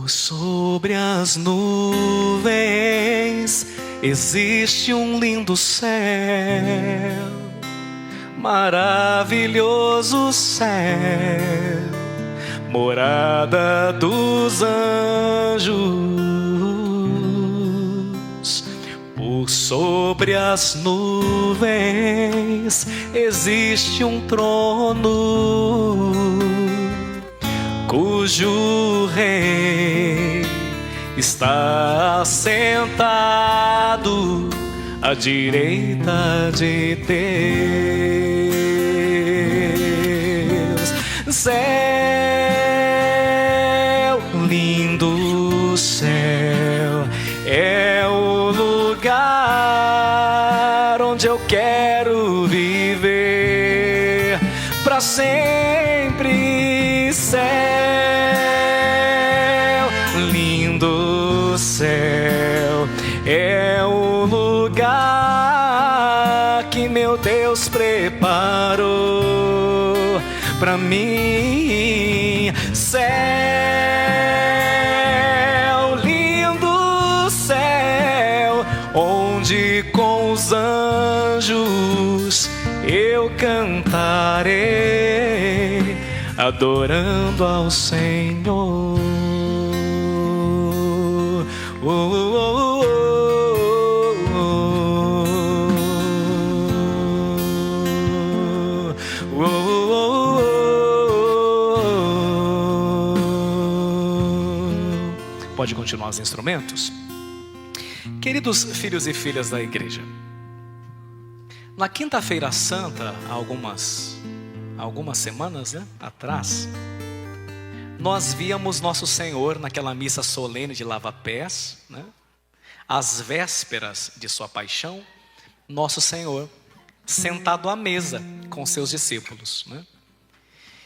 Por sobre as nuvens existe um lindo céu, maravilhoso céu, morada dos anjos. Por sobre as nuvens existe um trono, cujo rei está sentado à direita de Deus. Céu, lindo céu, é o lugar onde eu quero viver para sempre. Céu, lindo céu, é o lugar que meu Deus preparou para mim. Céu, lindo céu, onde com os anjos eu cantarei, adorando ao Senhor. Oh, oh, oh, oh, oh, oh, oh. Pode continuar os instrumentos? Queridos filhos e filhas da igreja, na quinta-feira santa, há algumas semanas atrás, nós víamos nosso Senhor naquela missa solene de lava-pés, às vésperas de sua paixão, nosso Senhor sentado à mesa com seus discípulos,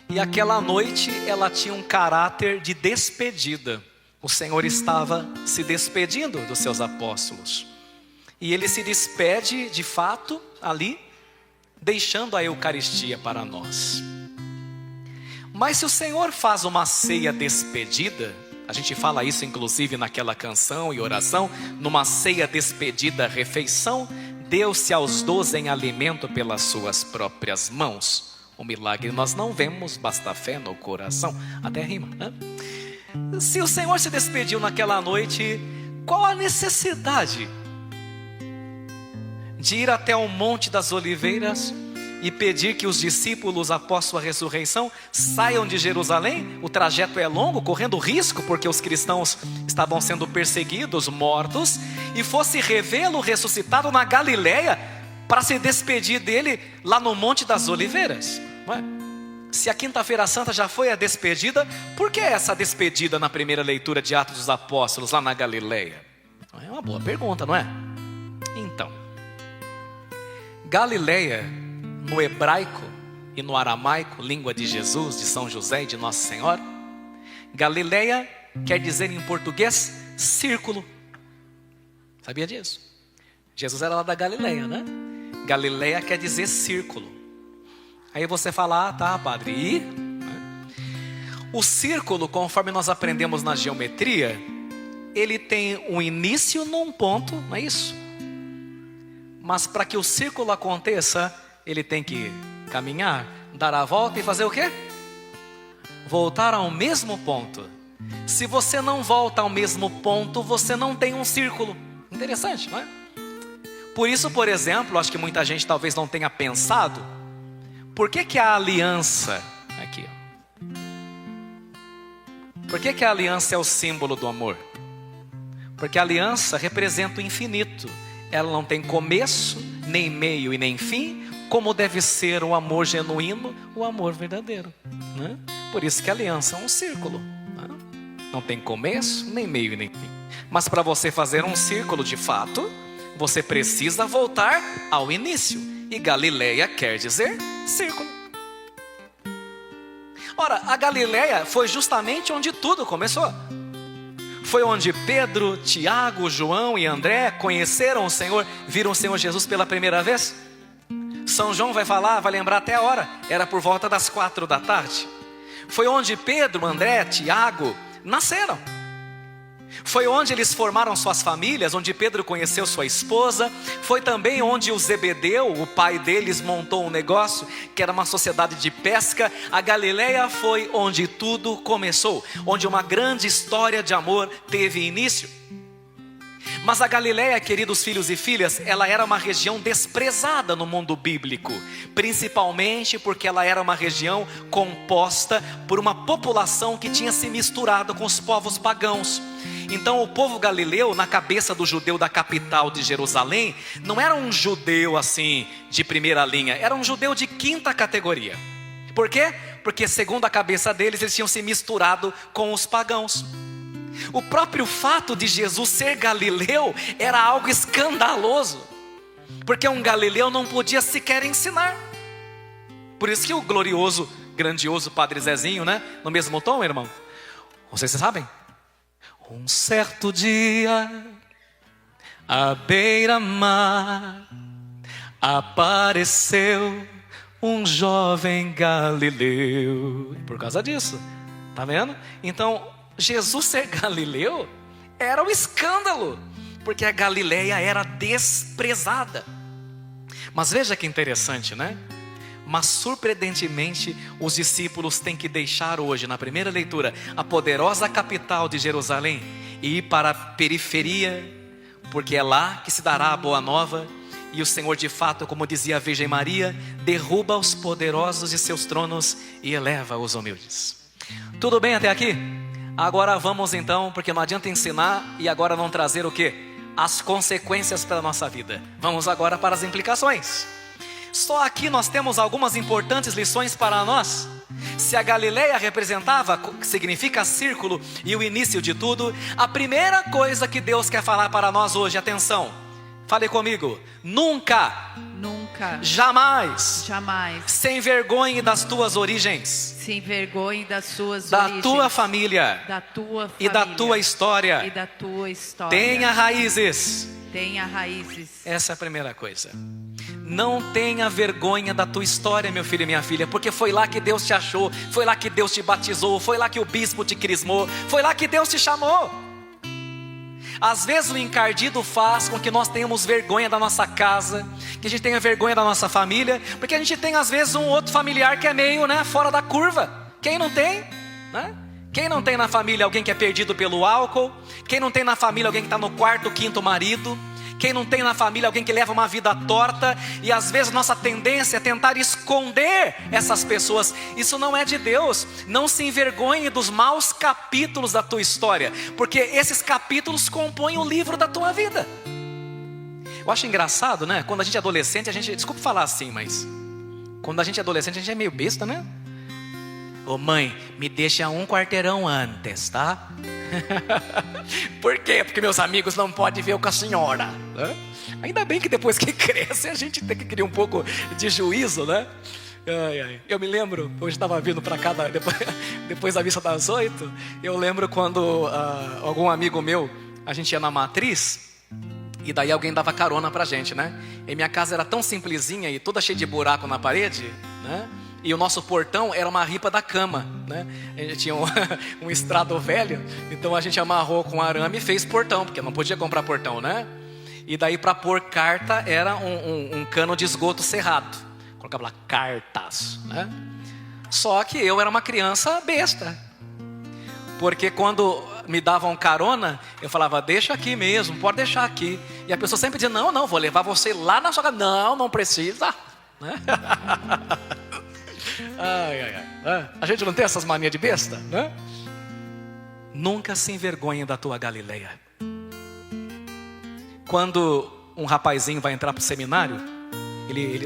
E aquela noite ela tinha um caráter de despedida. O Senhor estava se despedindo dos seus apóstolos. E ele se despede de fato ali, deixando a Eucaristia para nós. Mas se o Senhor faz uma ceia despedida, a gente fala isso inclusive naquela canção e oração, numa ceia despedida, refeição, deu-se aos 12 em alimento pelas suas próprias mãos. O milagre nós não vemos, basta fé no coração. Até rima, Se o Senhor se despediu naquela noite, qual a necessidade de ir até o Monte das Oliveiras e pedir que os discípulos, após sua ressurreição, saiam de Jerusalém? O trajeto é longo, correndo risco, porque os cristãos estavam sendo perseguidos, mortos, e fosse revê-lo ressuscitado na Galileia para se despedir dele lá no Monte das Oliveiras, não é? Se a quinta-feira santa já foi a despedida, por que essa despedida na primeira leitura de Atos dos Apóstolos lá na Galileia? É uma boa pergunta, não é? Então, Galileia, no hebraico e no aramaico, língua de Jesus, de São José e de Nossa Senhora, Galileia quer dizer em português círculo. Sabia disso? Jesus era lá da Galileia, Galileia quer dizer círculo. Aí você fala, tá, padre, e? O círculo, conforme nós aprendemos na geometria, ele tem um início num ponto, não é isso? Mas para que o círculo aconteça, ele tem que caminhar, dar a volta e fazer o quê? Voltar ao mesmo ponto. Se você não volta ao mesmo ponto, você não tem um círculo. Interessante, não é? Por isso, por exemplo, acho que muita gente talvez não tenha pensado, por que a aliança, aqui, por que a aliança é o símbolo do amor? Porque a aliança representa o infinito. Ela não tem começo, nem meio e nem fim, como deve ser o amor genuíno, o amor verdadeiro, Por isso que a aliança é um círculo, Não tem começo, nem meio e nem fim. Mas para você fazer um círculo de fato, você precisa voltar ao início. E Galileia quer dizer círculo. Ora, a Galileia foi justamente onde tudo começou. Foi onde Pedro, Tiago, João e André conheceram o Senhor, viram o Senhor Jesus pela primeira vez. São João vai falar, vai lembrar até a hora, era por volta das 4 da tarde. Foi onde Pedro, André, Tiago nasceram. Foi onde eles formaram suas famílias, onde Pedro conheceu sua esposa. Foi também onde o Zebedeu, o pai deles, montou um negócio, que era uma sociedade de pesca. A Galileia foi onde tudo começou, onde uma grande história de amor teve início. Mas a Galileia, queridos filhos e filhas, ela era uma região desprezada no mundo bíblico, principalmente porque ela era uma região composta por uma população que tinha se misturado com os povos pagãos. Então o povo galileu, na cabeça do judeu da capital de Jerusalém, não era um judeu assim de primeira linha, era um judeu de quinta categoria. Por quê? Porque segundo a cabeça deles, eles tinham se misturado com os pagãos. O próprio fato de Jesus ser galileu era algo escandaloso, porque um galileu não podia sequer ensinar. Por isso que o glorioso, grandioso Padre Zezinho, né? No mesmo tom, irmão, vocês sabem? Um certo dia, à beira-mar, apareceu um jovem galileu. Por causa disso, tá vendo? Então, Jesus ser galileu era um escândalo, porque a Galileia era desprezada. Mas veja que interessante, né? Mas surpreendentemente, os discípulos têm que deixar hoje, na primeira leitura, a poderosa capital de Jerusalém e ir para a periferia, porque é lá que se dará a boa nova. E o Senhor, de fato, como dizia a Virgem Maria, derruba os poderosos de seus tronos e eleva os humildes. Tudo bem até aqui? Agora vamos então, porque não adianta ensinar e agora não trazer o quê? As consequências para a nossa vida. Vamos agora para as implicações. Só aqui nós temos algumas importantes lições para nós. Se a Galileia representava, significa círculo e o início de tudo, a primeira coisa que Deus quer falar para nós hoje, atenção, fale comigo, nunca, jamais, se envergonhe das tuas origens, se envergonhe das suas da origens, tua família, e da tua história, tenha raízes. Essa é a primeira coisa. Não tenha vergonha da tua história, meu filho e minha filha, porque foi lá que Deus te achou, foi lá que Deus te batizou, foi lá que o bispo te crismou, foi lá que Deus te chamou. Às vezes o encardido faz com que nós tenhamos vergonha da nossa casa, que a gente tenha vergonha da nossa família, porque a gente tem às vezes um outro familiar que é meio, fora da curva. Quem não tem, né? Quem não tem na família alguém que é perdido pelo álcool? Quem não tem na família alguém que está no quarto, quinto marido? Quem não tem na família alguém que leva uma vida torta? E às vezes nossa tendência é tentar esconder essas pessoas. Isso não é de Deus. Não se envergonhe dos maus capítulos da tua história, porque esses capítulos compõem o livro da tua vida. Eu acho engraçado, né? Quando a gente é adolescente, desculpa falar assim, mas quando a gente é adolescente, a gente é meio besta, né? Ô mãe, me deixa um quarteirão antes, tá? Por quê? Porque meus amigos não podem ver eu com a senhora, né? Ainda bem que depois que cresce a gente tem que criar um pouco de juízo, né? Eu me lembro, hoje estava vindo para cá depois da missa das 8. Eu lembro quando algum amigo meu, a gente ia na matriz, e daí alguém dava carona pra gente, né? E minha casa era tão simplesinha e toda cheia de buraco na parede, né? E o nosso portão era uma ripa da cama, né? A gente tinha um estrado velho, então a gente amarrou com arame e fez portão, porque não podia comprar portão, né? E daí para pôr carta era um cano de esgoto cerrado. Colocava lá cartas, né? Só que eu era uma criança besta, porque quando me davam carona, eu falava, deixa aqui mesmo, pode deixar aqui. E a pessoa sempre dizia, não, vou levar você lá na sua casa. Não precisa, né? A gente não tem essas manias de besta, né? Nunca se envergonhe da tua Galileia. Quando um rapazinho vai entrar para o seminário,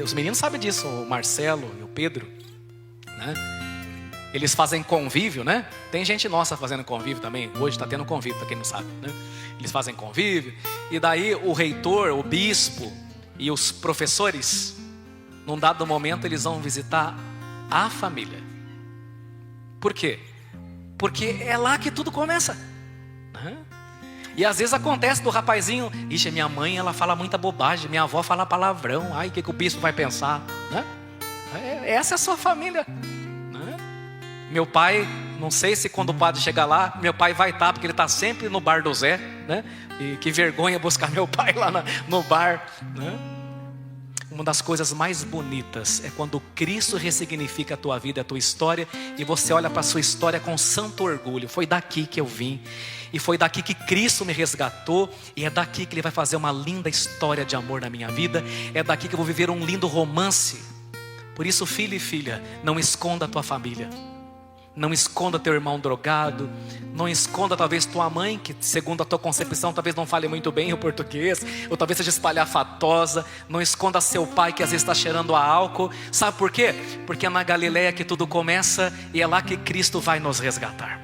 os meninos sabem disso, o Marcelo e o Pedro, né? Eles fazem convívio, né? Tem gente nossa fazendo convívio também. Hoje está tendo convívio, para quem não sabe, né? Eles fazem convívio. E daí o reitor, o bispo e os professores, num dado momento, eles vão visitar a família. Por quê? Porque é lá que tudo começa, né? E às vezes acontece do rapazinho, ixi, minha mãe, ela fala muita bobagem, minha avó fala palavrão, ai, o que o bispo vai pensar, né? Essa é a sua família, né? Meu pai Não sei se quando o padre chegar lá, meu pai vai estar, porque ele está sempre no bar do Zé, né? E que vergonha buscar meu pai lá no bar, né? Uma das coisas mais bonitas é quando Cristo ressignifica a tua vida, a tua história, e você olha para a sua história com santo orgulho. Foi daqui que eu vim, e foi daqui que Cristo me resgatou, e é daqui que Ele vai fazer uma linda história de amor na minha vida, é daqui que eu vou viver um lindo romance. Por isso, filho e filha, não esconda a tua família, não esconda teu irmão drogado, não esconda talvez tua mãe, que segundo a tua concepção talvez não fale muito bem o português, ou talvez seja espalhafatosa. Não esconda seu pai, que às vezes está cheirando a álcool. Sabe por quê? Porque é na Galileia que tudo começa, e é lá que Cristo vai nos resgatar.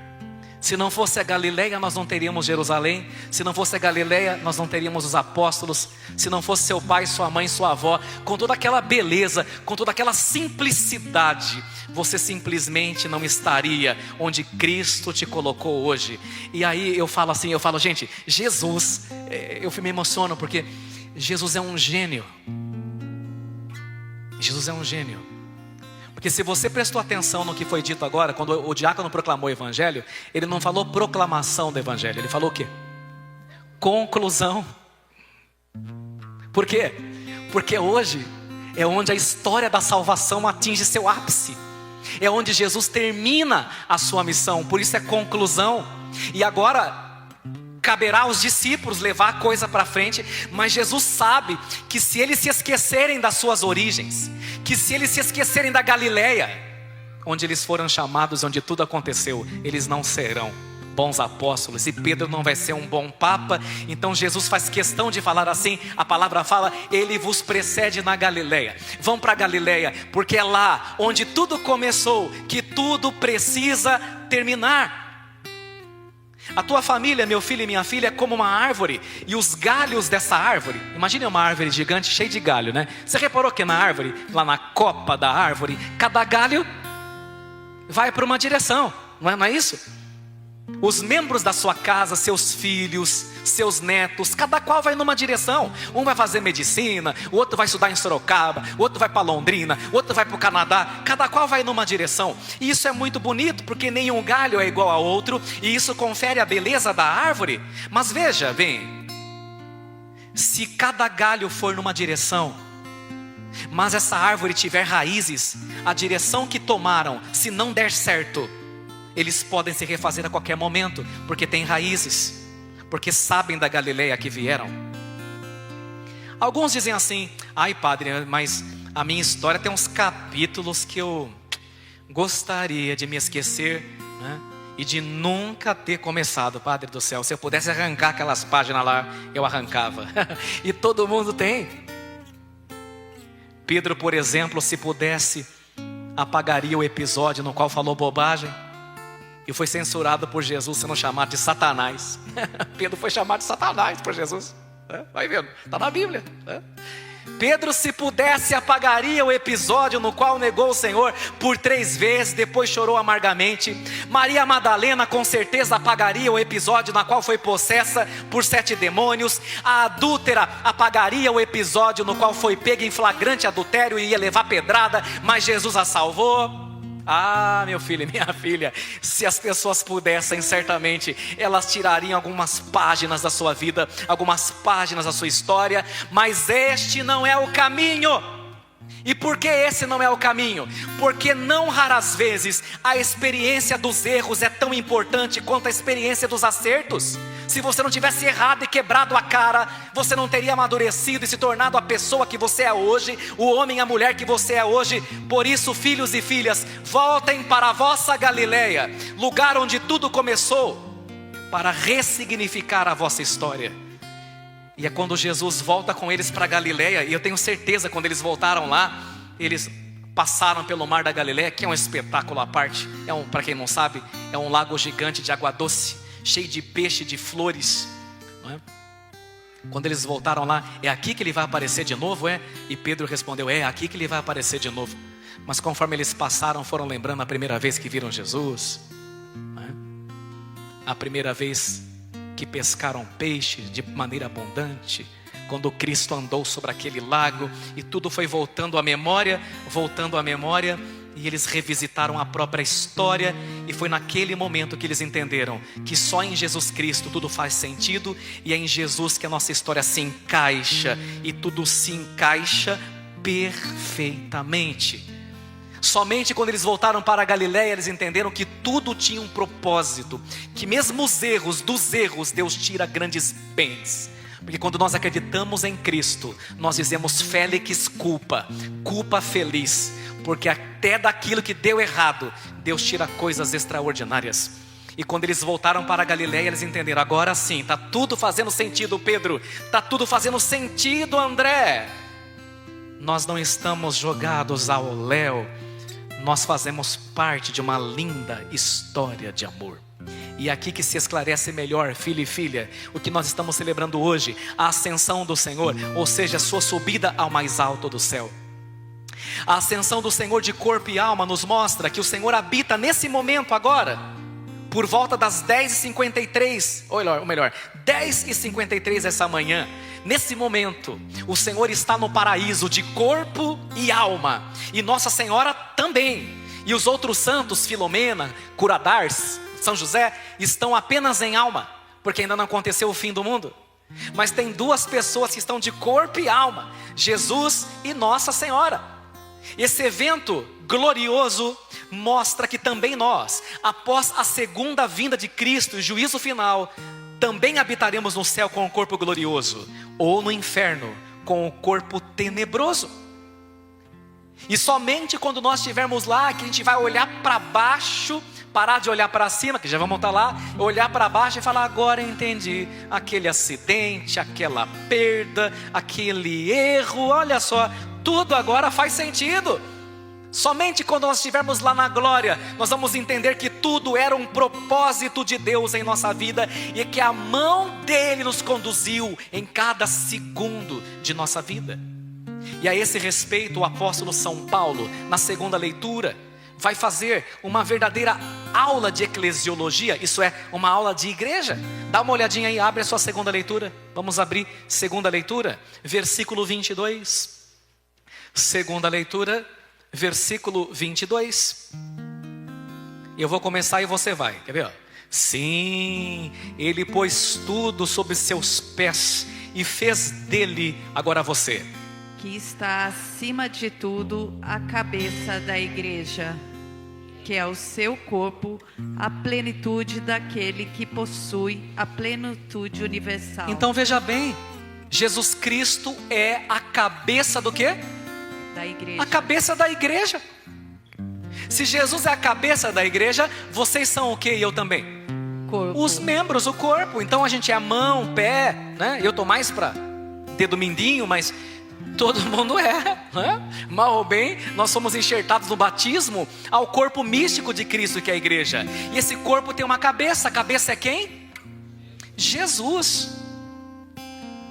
Se não fosse a Galileia, nós não teríamos Jerusalém. Se não fosse a Galileia, nós não teríamos os apóstolos. Se não fosse seu pai, sua mãe, sua avó, com toda aquela beleza, com toda aquela simplicidade, você simplesmente não estaria onde Cristo te colocou hoje. E aí eu falo assim, gente, Jesus, eu me emociono porque Jesus é um gênio. Jesus é um gênio. Porque se você prestou atenção no que foi dito agora, quando o diácono proclamou o evangelho, ele não falou proclamação do evangelho, ele falou o quê? Conclusão. Por quê? Porque hoje é onde a história da salvação atinge seu ápice. É onde Jesus termina a sua missão, por isso é conclusão. E agora caberá aos discípulos levar a coisa para frente, mas Jesus sabe que se eles se esquecerem das suas origens, que se eles se esquecerem da Galileia, onde eles foram chamados, onde tudo aconteceu, eles não serão bons apóstolos, e Pedro não vai ser um bom papa. Então Jesus faz questão de falar assim, a palavra fala, Ele vos precede na Galileia. Vão para a Galileia, porque é lá onde tudo começou, que tudo precisa terminar. A tua família, meu filho e minha filha, é como uma árvore, e os galhos dessa árvore, imagine uma árvore gigante cheia de galho, né? Você reparou que na árvore, lá na copa da árvore, cada galho vai para uma direção, não é isso? Os membros da sua casa, seus filhos, seus netos, cada qual vai numa direção. Um vai fazer medicina, o outro vai estudar em Sorocaba, o outro vai para Londrina, o outro vai para o Canadá. Cada qual vai numa direção. E isso é muito bonito, porque nenhum galho é igual ao outro, e isso confere a beleza da árvore. Mas veja bem, se cada galho for numa direção, mas essa árvore tiver raízes, a direção que tomaram, se não der certo, eles podem se refazer a qualquer momento, porque tem raízes, porque sabem da Galileia que vieram. Alguns dizem assim, ai padre, mas a minha história tem uns capítulos que eu gostaria de me esquecer, né? E de nunca ter começado. Padre do céu, se eu pudesse arrancar aquelas páginas lá, eu arrancava. E todo mundo tem. Pedro, por exemplo, se pudesse, apagaria o episódio no qual falou bobagem e foi censurado por Jesus, sendo chamado de Satanás. Pedro foi chamado de Satanás por Jesus. Vai vendo, está na Bíblia. Pedro, se pudesse, apagaria o episódio no qual negou o Senhor por 3 vezes, depois chorou amargamente. Maria Madalena com certeza apagaria o episódio na qual foi possessa por 7 demônios. A adúltera apagaria o episódio no qual foi pega em flagrante adultério e ia levar pedrada, mas Jesus a salvou. Ah, meu filho e minha filha, se as pessoas pudessem, certamente elas tirariam algumas páginas da sua vida, algumas páginas da sua história, mas este não é o caminho. E por que esse não é o caminho? Porque não raras vezes a experiência dos erros é tão importante quanto a experiência dos acertos. Se você não tivesse errado e quebrado a cara, você não teria amadurecido e se tornado a pessoa que você é hoje, o homem e a mulher que você é hoje. Por isso, filhos e filhas, voltem para a vossa Galileia, lugar onde tudo começou, para ressignificar a vossa história. E é quando Jesus volta com eles para a Galileia, e eu tenho certeza, quando eles voltaram lá, eles passaram pelo mar da Galileia, que é um espetáculo à parte. Para quem não sabe, é um lago gigante de água doce, cheio de peixe, de flores, não é? Quando eles voltaram lá, é aqui que ele vai aparecer de novo, é? E Pedro respondeu, é aqui que ele vai aparecer de novo. Mas conforme eles passaram, foram lembrando a primeira vez que viram Jesus, não é? A primeira vez que pescaram peixe de maneira abundante, quando Cristo andou sobre aquele lago, e tudo foi voltando à memória, e eles revisitaram a própria história, e foi naquele momento que eles entenderam que só em Jesus Cristo tudo faz sentido, e é em Jesus que a nossa história se encaixa, e tudo se encaixa perfeitamente. Somente quando eles voltaram para a Galileia, eles entenderam que tudo tinha um propósito, que mesmo dos erros, Deus tira grandes bens. Porque quando nós acreditamos em Cristo, nós dizemos Félix culpa, culpa feliz, porque até daquilo que deu errado, Deus tira coisas extraordinárias. E quando eles voltaram para a Galileia, eles entenderam, agora sim, está tudo fazendo sentido, Pedro, está tudo fazendo sentido, André. Nós não estamos jogados ao léu, nós fazemos parte de uma linda história de amor. E é aqui que se esclarece melhor, filho e filha, o que nós estamos celebrando hoje, a ascensão do Senhor, ou seja, a sua subida ao mais alto do céu. A ascensão do Senhor de corpo e alma nos mostra que o Senhor habita nesse momento agora, por volta das 10h53, ou melhor, 10h53 essa manhã. Nesse momento, o Senhor está no paraíso de corpo e alma, e Nossa Senhora também, e os outros santos, Filomena, Curadars, São José, estão apenas em alma, porque ainda não aconteceu o fim do mundo. Mas tem duas pessoas que estão de corpo e alma, Jesus e Nossa Senhora. Esse evento glorioso mostra que também nós, após a segunda vinda de Cristo e o juízo final, também habitaremos no céu com o corpo glorioso, ou no inferno com o corpo tenebroso. E somente quando nós estivermos lá, que a gente vai olhar para baixo, parar de olhar para cima, que já vamos estar lá, olhar para baixo e falar, agora eu entendi, aquele acidente, aquela perda, aquele erro, olha só, tudo agora faz sentido. Somente quando nós estivermos lá na glória, nós vamos entender que tudo era um propósito de Deus em nossa vida, e que a mão dele nos conduziu em cada segundo de nossa vida. E a esse respeito, o apóstolo São Paulo, na segunda leitura, vai fazer uma verdadeira aula de eclesiologia, isso é, uma aula de igreja. Dá uma olhadinha aí, abre a sua segunda leitura. Vamos abrir segunda leitura, versículo 22. Segunda leitura, versículo 22. Eu vou começar e você vai, quer ver? Ó? Sim, ele pôs tudo sob seus pés e fez dele, agora você, que está acima de tudo, a cabeça da igreja, que é o seu corpo, a plenitude daquele que possui a plenitude universal. Então veja bem, Jesus Cristo é a cabeça do quê? Da igreja. A cabeça da igreja. Se Jesus é a cabeça da igreja, vocês são o quê e eu também? Corpo. Os membros, o corpo. Então a gente é a mão, pé, né? Eu tô mais para dedo mindinho, mas todo mundo é, né? Mal ou bem, nós somos enxertados no batismo ao corpo místico de Cristo, que é a igreja. E esse corpo tem uma cabeça. A cabeça é quem? Jesus.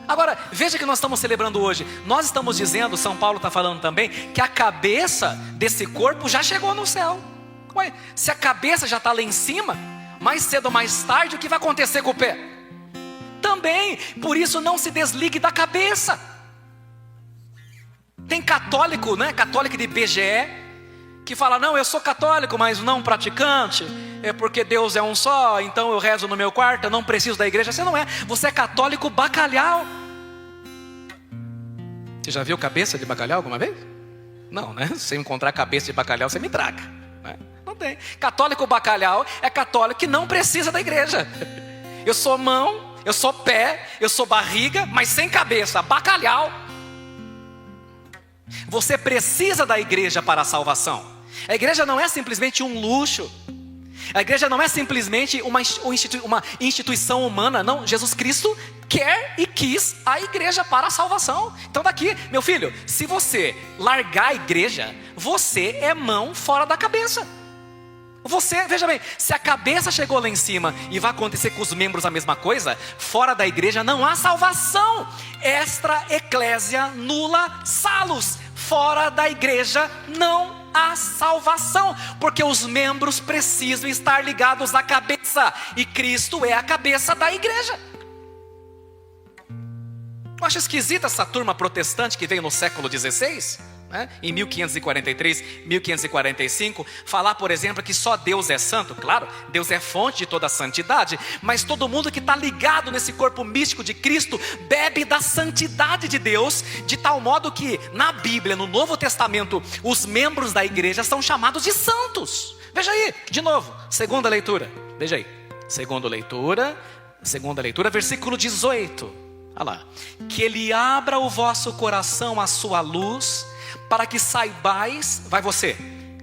Agora, veja que nós estamos celebrando hoje. Nós estamos dizendo, São Paulo está falando também, que a cabeça desse corpo já chegou no céu. Ué, se a cabeça já está lá em cima, mais cedo ou mais tarde, o que vai acontecer com o pé? Também, por isso não se desligue da cabeça. Tem católico, né? Católico de BGE, que fala, não, eu sou católico, mas não praticante, é porque Deus é um só, então eu rezo no meu quarto, eu não preciso da igreja. Você não é, você é católico bacalhau. Você já viu cabeça de bacalhau alguma vez? Não, né? Se você encontrar cabeça de bacalhau, você me traga, né? Não tem. Católico bacalhau é católico que não precisa da igreja. Eu sou mão, eu sou pé, eu sou barriga, mas sem cabeça, bacalhau. Você precisa da igreja para a salvação. A igreja não é simplesmente um luxo. A igreja não é simplesmente uma instituição humana. Não, Jesus Cristo quer e quis a igreja para a salvação. Então daqui, meu filho, se você largar a igreja, você é mão fora da cabeça. Você, veja bem, se a cabeça chegou lá em cima e vai acontecer com os membros a mesma coisa, fora da igreja não há salvação. Extra ecclesia nulla salus. Fora da igreja não há salvação, porque os membros precisam estar ligados à cabeça, e Cristo é a cabeça da igreja. Eu acho esquisita essa turma protestante que veio no século XVI, né? Em 1543, 1545, falar, por exemplo, que só Deus é santo. Claro, Deus é fonte de toda a santidade, mas todo mundo que está ligado nesse corpo místico de Cristo bebe da santidade de Deus, de tal modo que na Bíblia, no Novo Testamento, os membros da igreja são chamados de santos. Veja aí, de novo, segunda leitura, veja aí, segunda leitura, versículo 18, olha lá: que Ele abra o vosso coração à sua luz, para que saibais, vai você,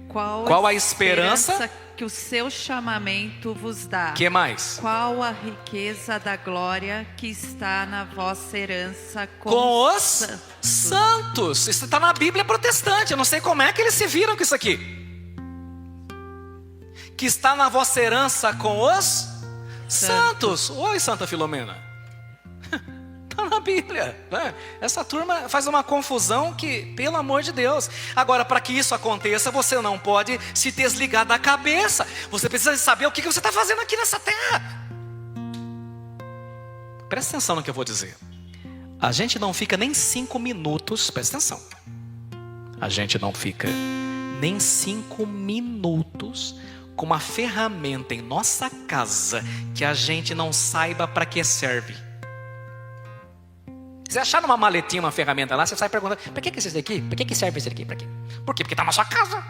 qual a esperança que o seu chamamento vos dá. Que mais? Qual a riqueza da glória que está na vossa herança com os santos. Isso está na Bíblia protestante. Eu não sei como é que eles se viram com isso aqui. Que está na vossa herança com os santos. Oi, Santa Filomena. Está na Bíblia, né? Essa turma faz uma confusão que, pelo amor de Deus. Agora, para que isso aconteça, você não pode se desligar da cabeça. Você precisa saber o que você está fazendo aqui nessa terra. Presta atenção no que eu vou dizer. A gente não fica nem 5 minutos, presta atenção. A gente não fica nem 5 minutos com uma ferramenta em nossa casa que a gente não saiba para que serve. Você achar numa maletinha uma ferramenta lá, você sai perguntando: para que é isso daqui? Para que serve isso aqui? Para quê? Por quê? Porque está na sua casa.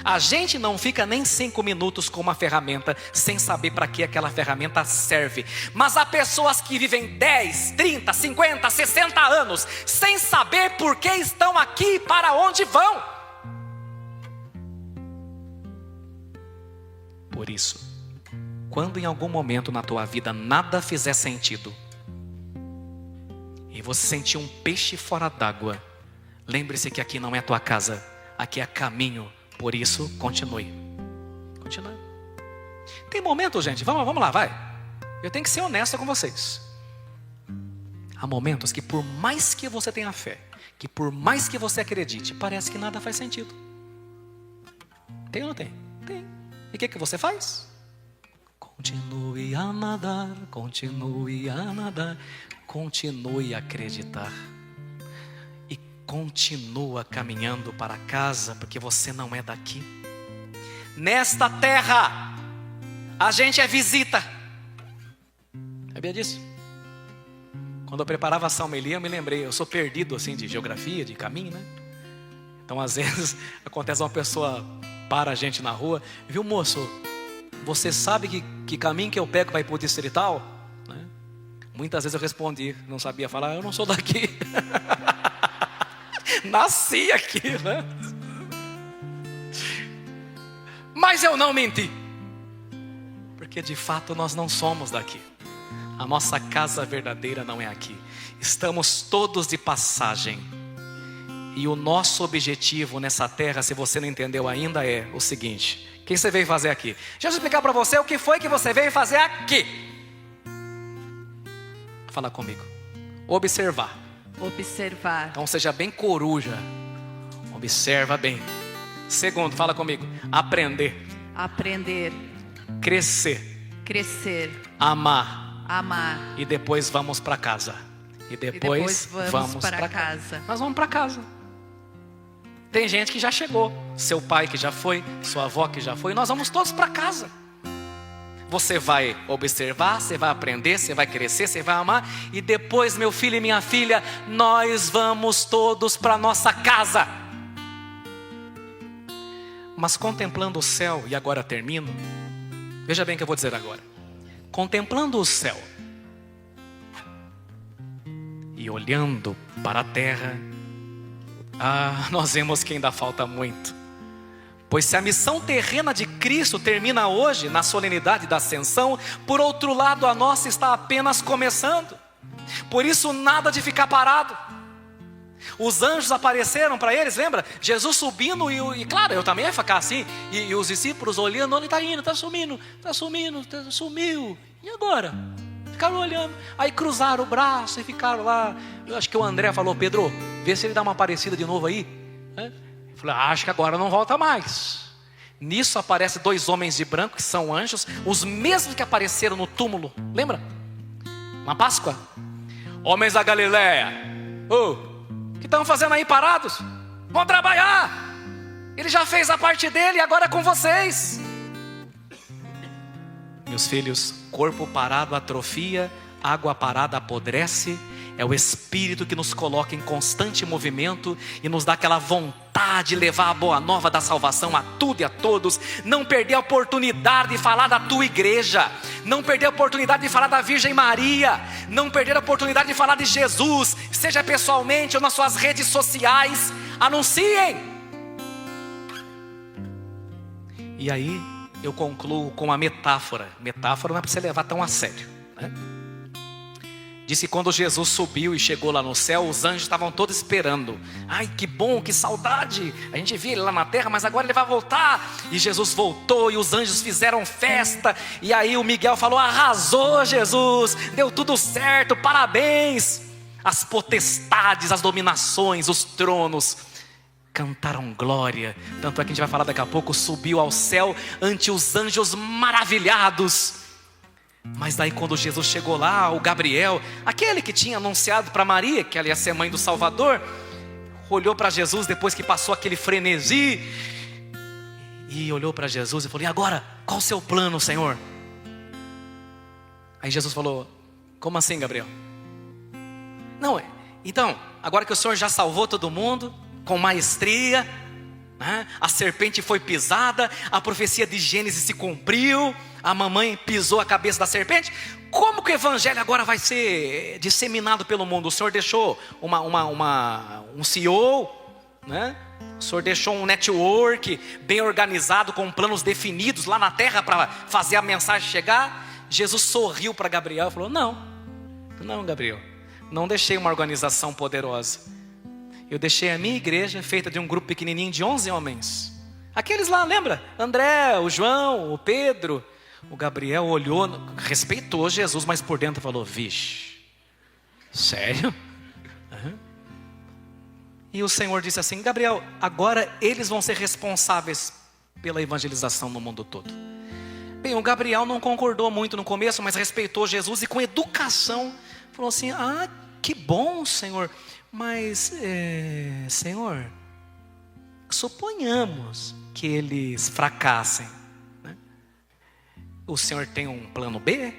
A gente não fica nem 5 minutos com uma ferramenta sem saber para que aquela ferramenta serve. Mas há pessoas que vivem 10, 30, 50, 60 anos sem saber por que estão aqui e para onde vão. Por isso, quando em algum momento na tua vida nada fizer sentido e você sentir um peixe fora d'água, lembre-se que aqui não é tua casa, aqui é caminho. Por isso, continue. Continue. Tem momentos, gente, vamos lá, vai. Eu tenho que ser honesto com vocês. Há momentos que por mais que você tenha fé, que por mais que você acredite, parece que nada faz sentido. Tem ou não tem? Tem. E o que você faz? Continue a nadar, continue a nadar, continue a acreditar. E continua caminhando para casa, porque você não é daqui. Nesta terra, a gente é visita. Sabia disso? Quando eu preparava a Salmelia, eu me lembrei, eu sou perdido assim de geografia, de caminho, né? Então às vezes acontece uma pessoa para a gente na rua: viu, moço, você sabe que caminho que eu pego para ir para o distrital? Né? Muitas vezes eu respondi, não sabia falar: eu não sou daqui. Nasci aqui, né? Mas eu não menti, porque de fato nós não somos daqui. A nossa casa verdadeira não é aqui. Estamos todos de passagem. E o nosso objetivo nessa terra, se você não entendeu ainda, é o seguinte: o que você veio fazer aqui? Deixa eu explicar para você o que foi que você veio fazer aqui. Fala comigo. Observar. Observar. Então seja bem coruja. Observa bem. Segundo, fala comigo. Aprender. Aprender. Crescer. Crescer. Amar. Amar. E depois vamos para casa. E depois vamos para casa. Nós vamos para casa. Tem gente que já chegou, seu pai que já foi, sua avó que já foi. Nós vamos todos para casa. Você vai observar, você vai aprender, você vai crescer, você vai amar. E depois, meu filho e minha filha, nós vamos todos para nossa casa. Mas contemplando o céu, e agora termino. Veja bem o que eu vou dizer agora. Contemplando o céu e olhando para a terra, nós vemos que ainda falta muito. Pois se a missão terrena de Cristo termina hoje, na solenidade da ascensão, por outro lado a nossa está apenas começando. Por isso nada de ficar parado. Os anjos apareceram para eles, lembra? Jesus subindo e claro, eu também ia ficar assim. E os discípulos olhando: onde está indo? Está sumindo, sumiu. E agora? Ficaram olhando, aí cruzaram o braço e ficaram lá. Eu acho que o André falou: Pedro, vê se ele dá uma aparecida de novo aí. Eu falei: acho que agora não volta mais. Nisso aparecem 2 homens de branco, que são anjos, os mesmos que apareceram no túmulo, lembra? Na Páscoa. Homens da Galileia, que estão fazendo aí parados? Vão trabalhar. Ele já fez a parte dele, agora é com vocês. Meus filhos, corpo parado atrofia, água parada apodrece. É o Espírito que nos coloca em constante movimento e nos dá aquela vontade de levar a boa nova da salvação a tudo e a todos. Não perder a oportunidade de falar da tua igreja, não perder a oportunidade de falar da Virgem Maria, não perder a oportunidade de falar de Jesus, seja pessoalmente ou nas suas redes sociais. Anunciem. E aí eu concluo com uma metáfora. Metáfora não é para você levar tão a sério, né? Diz que quando Jesus subiu e chegou lá no céu, os anjos estavam todos esperando. Ai, que bom, que saudade. A gente via ele lá na terra, mas agora ele vai voltar. E Jesus voltou e os anjos fizeram festa. E aí o Miguel falou: arrasou Jesus, deu tudo certo, parabéns. As potestades, as dominações, os tronos cantaram glória. Tanto é que a gente vai falar daqui a pouco, subiu ao céu ante os anjos maravilhados. Mas daí quando Jesus chegou lá, o Gabriel, aquele que tinha anunciado para Maria que ela ia ser mãe do Salvador, olhou para Jesus depois que passou aquele frenesi e olhou para Jesus e falou: e agora, qual o seu plano, Senhor? Aí Jesus falou: como assim, Gabriel? Não, então, agora que o Senhor já salvou todo mundo com maestria, né? A serpente foi pisada, a profecia de Gênesis se cumpriu, a mamãe pisou a cabeça da serpente. Como que o evangelho agora vai ser disseminado pelo mundo? O Senhor deixou um CEO, né? O Senhor deixou um network bem organizado, com planos definidos lá na terra para fazer a mensagem chegar. Jesus sorriu para Gabriel e falou: não, Gabriel, não deixei uma organização poderosa. Eu deixei a minha igreja feita de um grupo pequenininho de 11 homens. Aqueles lá, lembra? André, o João, o Pedro. O Gabriel olhou, respeitou Jesus, mas por dentro falou: vixe, sério? Uhum. E o Senhor disse assim: Gabriel, agora eles vão ser responsáveis pela evangelização no mundo todo. Bem, o Gabriel não concordou muito no começo, mas respeitou Jesus e com educação falou assim: ah, que bom, Senhor. Mas, Senhor, suponhamos que eles fracassem, né? O Senhor tem um plano B?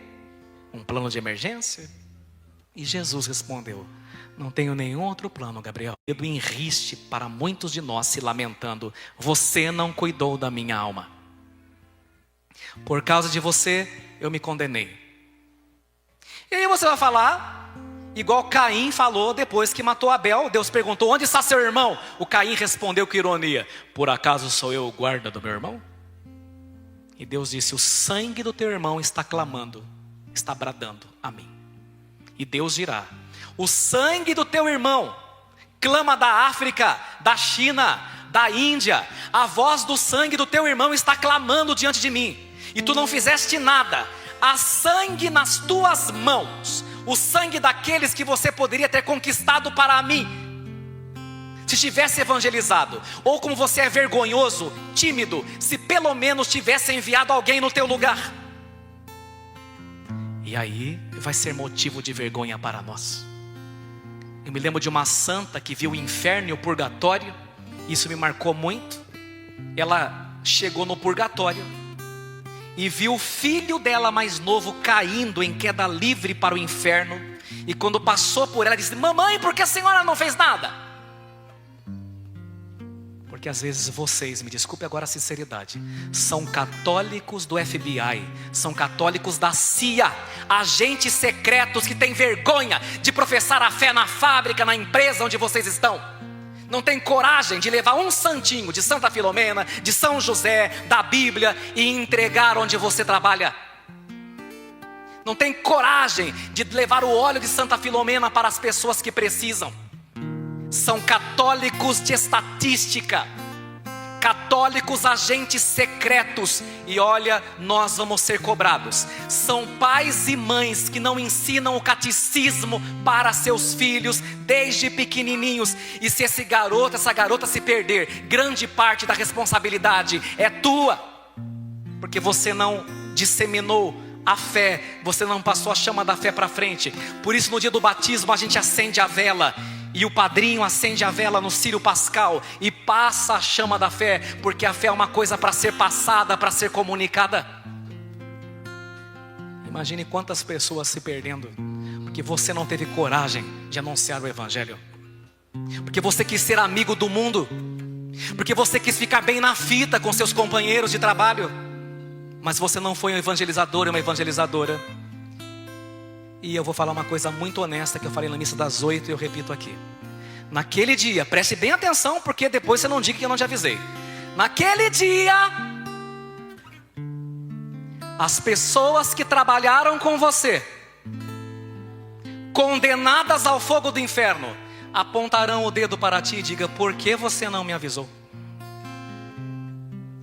Um plano de emergência? E Jesus respondeu: não tenho nenhum outro plano, Gabriel. Dedo em riste para muitos de nós se lamentando: você não cuidou da minha alma. Por causa de você, eu me condenei. E aí você vai falar igual Caim falou depois que matou Abel. Deus perguntou: onde está seu irmão? O Caim respondeu com ironia: por acaso sou eu o guarda do meu irmão? E Deus disse: o sangue do teu irmão está clamando, está bradando a mim. E Deus dirá: o sangue do teu irmão clama da África, da China, da Índia. A voz do sangue do teu irmão está clamando diante de mim, e tu não fizeste nada. Há sangue nas tuas mãos, o sangue daqueles que você poderia ter conquistado para mim, se tivesse evangelizado. Ou como você é vergonhoso, tímido, se pelo menos tivesse enviado alguém no teu lugar. E aí vai ser motivo de vergonha para nós. Eu me lembro de uma santa que viu o inferno e o purgatório. Isso me marcou muito. Ela chegou no purgatório e viu o filho dela mais novo caindo em queda livre para o inferno. E quando passou por ela, disse: mamãe, por que a senhora não fez nada? Porque às vezes vocês, me desculpe agora a sinceridade, são católicos do FBI, são católicos da CIA, agentes secretos que têm vergonha de professar a fé na fábrica, na empresa onde vocês estão. Não tem coragem de levar um santinho de Santa Filomena, de São José, da Bíblia e entregar onde você trabalha. Não tem coragem de levar o óleo de Santa Filomena para as pessoas que precisam. São católicos de estatística, católicos agentes secretos. E olha, nós vamos ser cobrados. São pais e mães que não ensinam o catecismo para seus filhos desde pequenininhos. E se esse garoto, essa garota se perder, grande parte da responsabilidade é tua, porque você não disseminou a fé, você não passou a chama da fé para frente. Por isso no dia do batismo a gente acende a vela, e E o padrinho acende a vela no círio pascal e passa a chama da fé, porque a fé é uma coisa para ser passada, para ser comunicada. Imagine quantas pessoas se perdendo, porque você não teve coragem de anunciar o evangelho, porque você quis ser amigo do mundo, porque você quis ficar bem na fita com seus companheiros de trabalho, mas você não foi um evangelizador e uma evangelizadora. E eu vou falar uma coisa muito honesta que eu falei na missa das 8 e eu repito aqui. Naquele dia, preste bem atenção, porque depois você não diga que eu não te avisei. Naquele dia, as pessoas que trabalharam com você, condenadas ao fogo do inferno, apontarão o dedo para ti e digam: por que você não me avisou?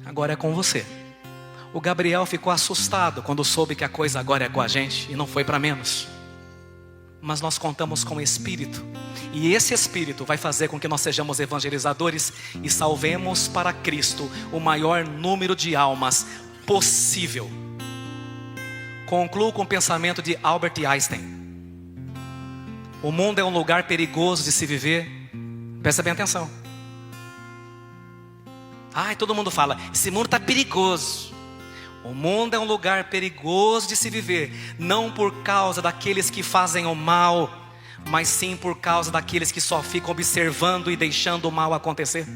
Agora é com você. O Gabriel ficou assustado quando soube que a coisa agora é com a gente, e não foi para menos. Mas nós contamos com o Espírito, e esse Espírito vai fazer com que nós sejamos evangelizadores e salvemos para Cristo o maior número de almas possível. Concluo com o pensamento de Albert Einstein: o mundo é um lugar perigoso de se viver. Presta bem atenção. Ai, todo mundo fala, esse mundo está perigoso. O mundo é um lugar perigoso de se viver, não por causa daqueles que fazem o mal, mas sim por causa daqueles que só ficam observando e deixando o mal acontecer.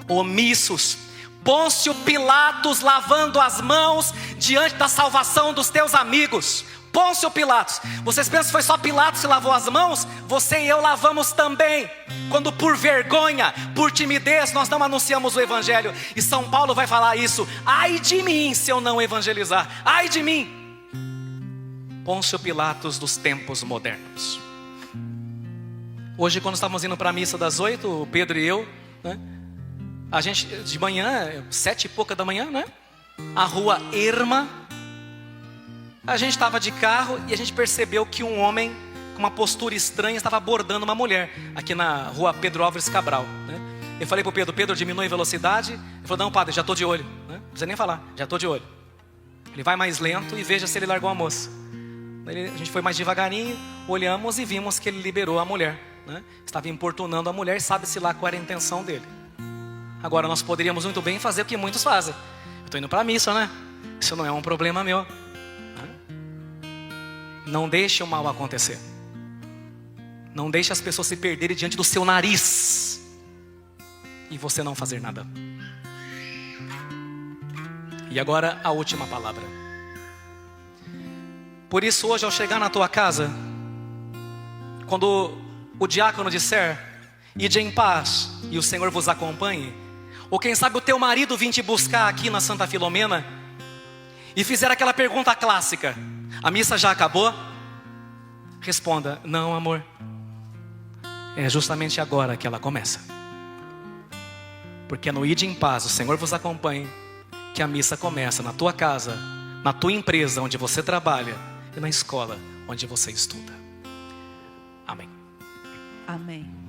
Omissos. Pôncio Pilatos lavando as mãos diante da salvação dos teus amigos. Pôncio Pilatos. Vocês pensam que foi só Pilatos que lavou as mãos? Você e eu lavamos também, quando por vergonha, por timidez, nós não anunciamos o evangelho. E São Paulo vai falar isso: ai de mim se eu não evangelizar, ai de mim. Pôncio Pilatos dos tempos modernos. Hoje, quando estávamos indo para a missa das 8, o Pedro e eu, né? A gente, de manhã, 7 e pouca da manhã, né? A rua Erma. A gente estava de carro e a gente percebeu que um homem com uma postura estranha estava abordando uma mulher aqui na rua Pedro Álvares Cabral, né? Eu falei para o Pedro: Pedro, diminui a velocidade. Ele falou: não, padre, já estou de olho, né? Não precisa nem falar, já estou de olho. Ele vai mais lento e veja se ele largou a moça. A gente foi mais devagarinho, olhamos e vimos que ele liberou a mulher, né? Estava importunando a mulher, sabe-se lá qual era a intenção dele. Agora, nós poderíamos muito bem fazer o que muitos fazem: eu estou indo para a missa, né? Isso não é um problema meu. Não deixe o mal acontecer. Não deixe as pessoas se perderem diante do seu nariz e você não fazer nada. E agora a última palavra. Por isso, hoje, ao chegar na tua casa, quando o diácono disser: ide em paz e o Senhor vos acompanhe, ou quem sabe o teu marido vir te buscar aqui na Santa Filomena e fizer aquela pergunta clássica: a missa já acabou? Responda: não, amor, é justamente agora que ela começa. Porque é no ide em paz, o Senhor vos acompanhe, que a missa começa na tua casa, na tua empresa onde você trabalha e na escola onde você estuda. Amém. Amém.